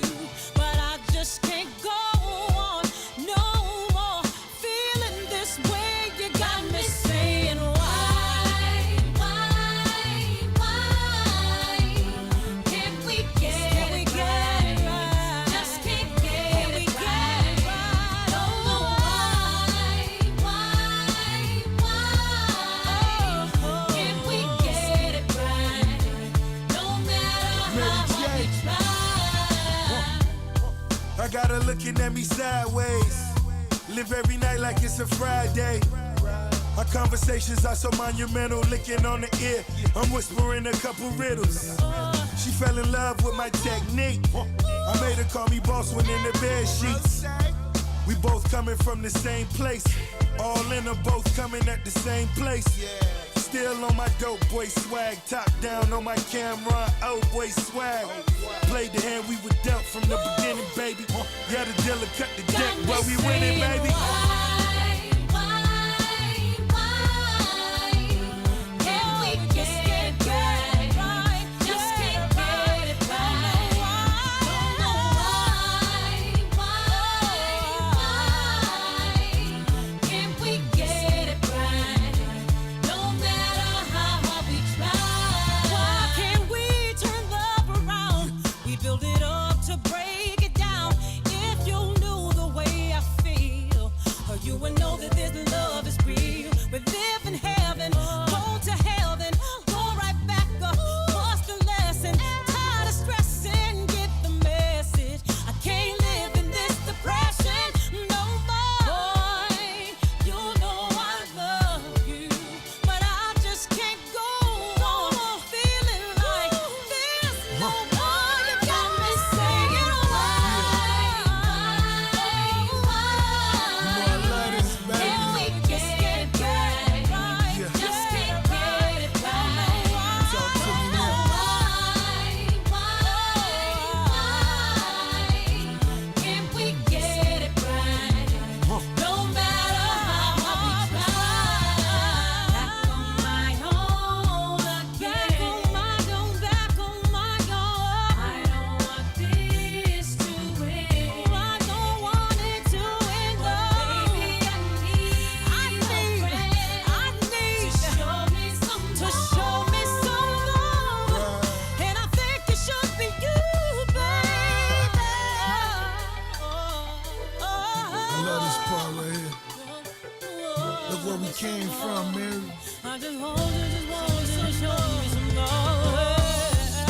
but I just can't go on no more feeling this way. You got me saying why can't we get it right? Just can't get it right. Don't know why can't we get it right? No matter how hard we try. I got her looking at me sideways. Live every night like it's a Friday. Our conversations are so monumental, licking on the ear. I'm whispering a couple riddles. She fell in love with my technique. I made her call me boss when in the bed sheets. We both coming from the same place. All in her, both coming at the same place. still on my dope boy swag. Top down on my camera, old boy swag. Played the hand we were dealt from the beginning, baby. Yeah, the dealer cut the deck, but we winning, baby.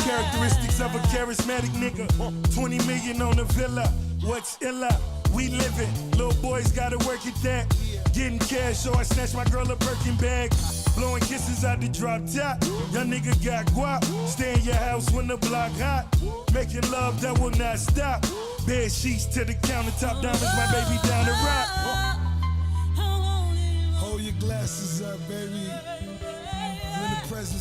Characteristics of a charismatic nigga. 20 million on the villa. What's illa? We living. Little boys gotta work at that. Getting cash, so I snatch my girl a Birkin bag. Blowing kisses out the drop top. Young nigga got guap. Stay in your house when the block hot. Making love that will not stop. Bed sheets to the countertop. Diamonds, my baby down the rock. Hold your glasses up, baby. You're in the presence